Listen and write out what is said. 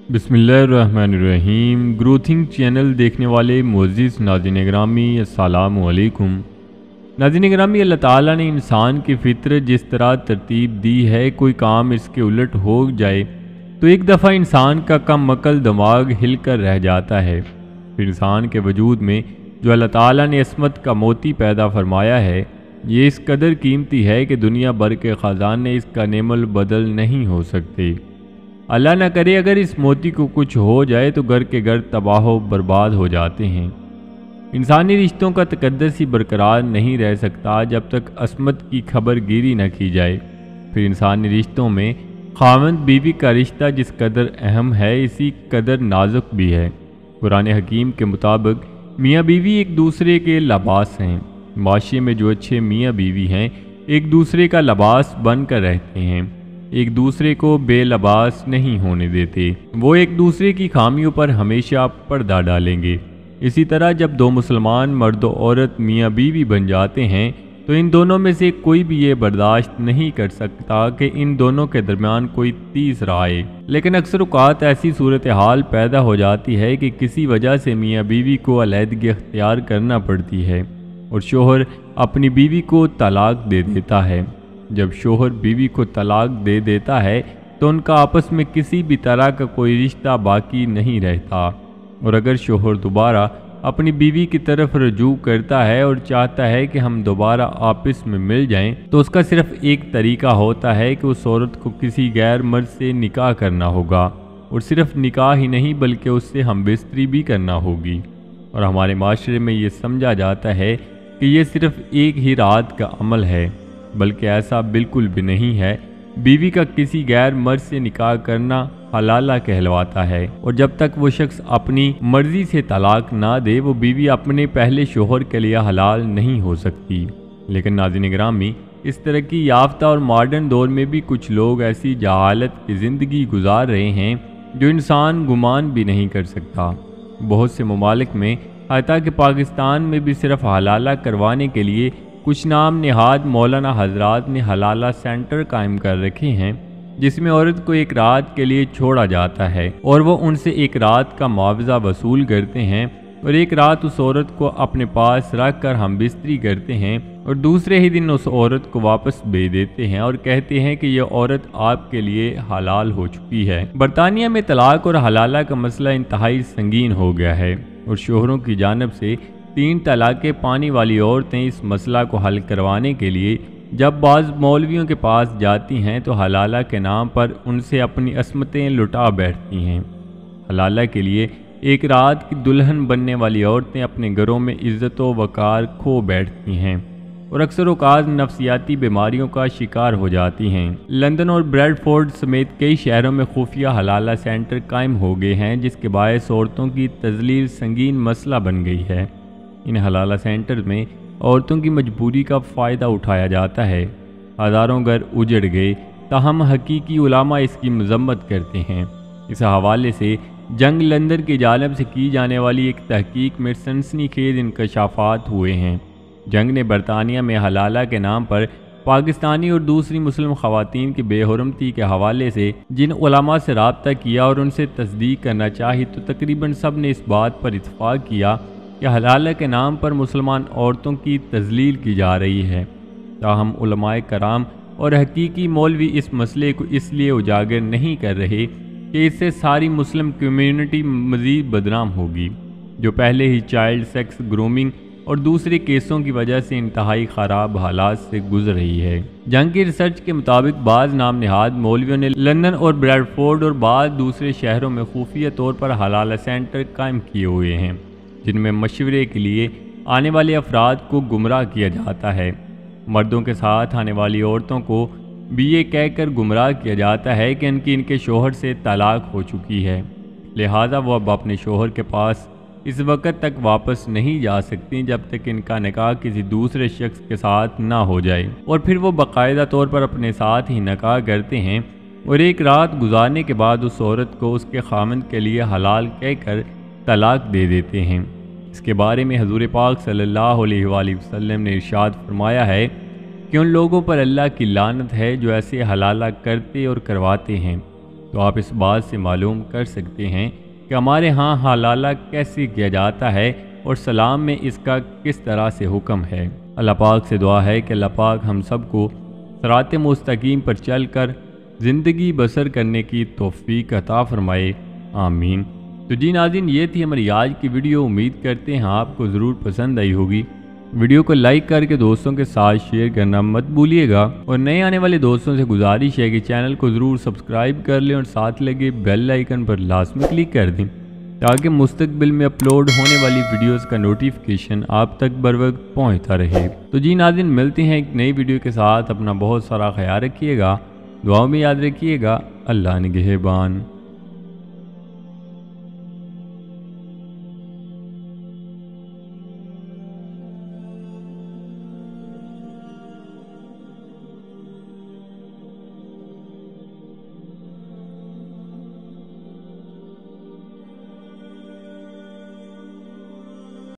بسم اللہ الرحمن الرحیم۔ گروتھنگ چینل دیکھنے والے معزز ناظرین گرامی السلام علیکم۔ ناظرین گرامی، اللہ تعالیٰ نے انسان کی فطرت جس طرح ترتیب دی ہے، کوئی کام اس کے الٹ ہو جائے تو ایک دفعہ انسان کا کم عقل دماغ ہل کر رہ جاتا ہے۔ پھر انسان کے وجود میں جو اللہ تعالیٰ نے عصمت کا موتی پیدا فرمایا ہے، یہ اس قدر قیمتی ہے کہ دنیا بھر کے خزانے اس کا نعم البدل نہیں ہو سکتے۔ اللہ نہ کرے اگر اس موتی کو کچھ ہو جائے تو گھر کے گھر تباہ و برباد ہو جاتے ہیں۔ انسانی رشتوں کا تقدس ہی برقرار نہیں رہ سکتا جب تک عصمت کی خبر گیری نہ کی جائے۔ پھر انسانی رشتوں میں خاوند بیوی کا رشتہ جس قدر اہم ہے، اسی قدر نازک بھی ہے۔ قرآن حکیم کے مطابق میاں بیوی ایک دوسرے کے لباس ہیں۔ معاشرے میں جو اچھے میاں بیوی ہیں، ایک دوسرے کا لباس بن کر رہتے ہیں، ایک دوسرے کو بے لباس نہیں ہونے دیتے، وہ ایک دوسرے کی خامیوں پر ہمیشہ پردہ ڈالیں گے۔ اسی طرح جب دو مسلمان مرد و عورت میاں بیوی بن جاتے ہیں تو ان دونوں میں سے کوئی بھی یہ برداشت نہیں کر سکتا کہ ان دونوں کے درمیان کوئی تیسرا آئے۔ لیکن اکثر اوقات ایسی صورتحال پیدا ہو جاتی ہے کہ کسی وجہ سے میاں بیوی کو علیحدگی اختیار کرنا پڑتی ہے اور شوہر اپنی بیوی کو طلاق دے دیتا ہے۔ جب شوہر بیوی کو طلاق دے دیتا ہے تو ان کا آپس میں کسی بھی طرح کا کوئی رشتہ باقی نہیں رہتا، اور اگر شوہر دوبارہ اپنی بیوی کی طرف رجوع کرتا ہے اور چاہتا ہے کہ ہم دوبارہ آپس میں مل جائیں تو اس کا صرف ایک طریقہ ہوتا ہے کہ اس عورت کو کسی غیر مرد سے نکاح کرنا ہوگا، اور صرف نکاح ہی نہیں بلکہ اس سے ہم بستری بھی کرنا ہوگی۔ اور ہمارے معاشرے میں یہ سمجھا جاتا ہے کہ یہ صرف ایک ہی رات کا عمل ہے، بلکہ ایسا بالکل بھی نہیں ہے۔ بیوی کا کسی غیر مرد سے نکاح کرنا حلالہ کہلواتا ہے، اور جب تک وہ شخص اپنی مرضی سے طلاق نہ دے وہ بیوی اپنے پہلے شوہر کے لیے حلال نہیں ہو سکتی۔ لیکن ناظرین گرامی، اس ترقی یافتہ اور ماڈرن دور میں بھی کچھ لوگ ایسی جہالت کی زندگی گزار رہے ہیں جو انسان گمان بھی نہیں کر سکتا۔ بہت سے ممالک میں، حتیٰ کہ پاکستان میں بھی، صرف حلالہ کروانے کے لیے کچھ نام نہاد مولانا حضرات نے حلالہ سینٹر قائم کر رکھے ہیں، جس میں عورت کو ایک رات کے لیے چھوڑا جاتا ہے اور وہ ان سے ایک رات کا معاوضہ وصول کرتے ہیں، اور ایک رات اس عورت کو اپنے پاس رکھ کر ہم بستری کرتے ہیں اور دوسرے ہی دن اس عورت کو واپس بھیج دیتے ہیں اور کہتے ہیں کہ یہ عورت آپ کے لیے حلال ہو چکی ہے۔ برطانیہ میں طلاق اور حلالہ کا مسئلہ انتہائی سنگین ہو گیا ہے، اور شوہروں کی جانب سے 3 طلاقیں پانے والی عورتیں اس مسئلہ کو حل کروانے کے لیے جب بعض مولویوں کے پاس جاتی ہیں تو حلالہ کے نام پر ان سے اپنی عصمتیں لٹا بیٹھتی ہیں۔ حلالہ کے لیے ایک رات کی دلہن بننے والی عورتیں اپنے گھروں میں عزت و وقار کھو بیٹھتی ہیں اور اکثر اوقات نفسیاتی بیماریوں کا شکار ہو جاتی ہیں۔ لندن اور بریڈ فورڈ سمیت کئی شہروں میں خفیہ حلالہ سینٹر قائم ہو گئے ہیں، جس کے باعث عورتوں کی تذلیل سنگین مسئلہ بن گئی ہے۔ ان حلالہ سینٹر میں عورتوں کی مجبوری کا فائدہ اٹھایا جاتا ہے۔ ہزاروں گھر اجڑ گئے، تاہم حقیقی علماء اس کی مذمت کرتے ہیں۔ اس حوالے سے جنگ لندن کی جانب سے کی جانے والی ایک تحقیق میں سنسنی خیز انکشافات ہوئے ہیں۔ جنگ نے برطانیہ میں حلالہ کے نام پر پاکستانی اور دوسری مسلم خواتین کی بے حرمتی کے حوالے سے جن علماء سے رابطہ کیا اور ان سے تصدیق کرنا چاہی تو تقریباً سب نے اس بات پر اتفاق کیا کہ حلالہ کے نام پر مسلمان عورتوں کی تذلیل کی جا رہی ہے۔ تاہم علماء کرام اور حقیقی مولوی اس مسئلے کو اس لیے اجاگر نہیں کر رہے کہ اس سے ساری مسلم کمیونٹی مزید بدنام ہوگی، جو پہلے ہی چائلڈ سیکس گرومنگ اور دوسرے کیسوں کی وجہ سے انتہائی خراب حالات سے گزر رہی ہے۔ جنگ کی ریسرچ کے مطابق بعض نام نہاد مولویوں نے لندن اور بریڈ فورڈ اور بعض دوسرے شہروں میں خفیہ طور پر حلالہ سینٹر قائم کیے ہوئے ہیں، جن میں مشورے کے لیے آنے والے افراد کو گمراہ کیا جاتا ہے۔ مردوں کے ساتھ آنے والی عورتوں کو بھی یہ کہہ کر گمراہ کیا جاتا ہے کہ ان کے شوہر سے طلاق ہو چکی ہے، لہٰذا وہ اب اپنے شوہر کے پاس اس وقت تک واپس نہیں جا سکتی جب تک ان کا نکاح کسی دوسرے شخص کے ساتھ نہ ہو جائے، اور پھر وہ باقاعدہ طور پر اپنے ساتھ ہی نکاح کرتے ہیں اور ایک رات گزارنے کے بعد اس عورت کو اس کے خامند کے لیے حلال کہہ کر طلاق دے دیتے ہیں۔ اس کے بارے میں حضور پاک صلی اللہ علیہ وآلہ وسلم نے ارشاد فرمایا ہے کہ ان لوگوں پر اللہ کی لعنت ہے جو ایسے حلالہ کرتے اور کرواتے ہیں۔ تو آپ اس بات سے معلوم کر سکتے ہیں کہ ہمارے ہاں حلالہ کیسے کیا جاتا ہے اور سلام میں اس کا کس طرح سے حکم ہے۔ اللہ پاک سے دعا ہے کہ اللہ پاک ہم سب کو صراط مستقیم پر چل کر زندگی بسر کرنے کی توفیق عطا فرمائے، آمین۔ تو جی ناظرین، یہ تھی ہماری آج کی ویڈیو۔ امید کرتے ہیں آپ کو ضرور پسند آئی ہوگی۔ ویڈیو کو لائک کر کے دوستوں کے ساتھ شیئر کرنا مت بھولیے گا، اور نئے آنے والے دوستوں سے گزارش ہے کہ چینل کو ضرور سبسکرائب کر لیں اور ساتھ لگے بیل آئیکن پر لازمی کلک کر دیں تاکہ مستقبل میں اپلوڈ ہونے والی ویڈیوز کا نوٹیفیکیشن آپ تک بر وقت پہنچتا رہے۔ تو جی ناظرین، ملتے ہیں ایک نئی ویڈیو کے ساتھ۔ اپنا بہت سارا خیال رکھیے گا، دعاؤں میں یاد رکھیے گا۔ اللہ نگہبان۔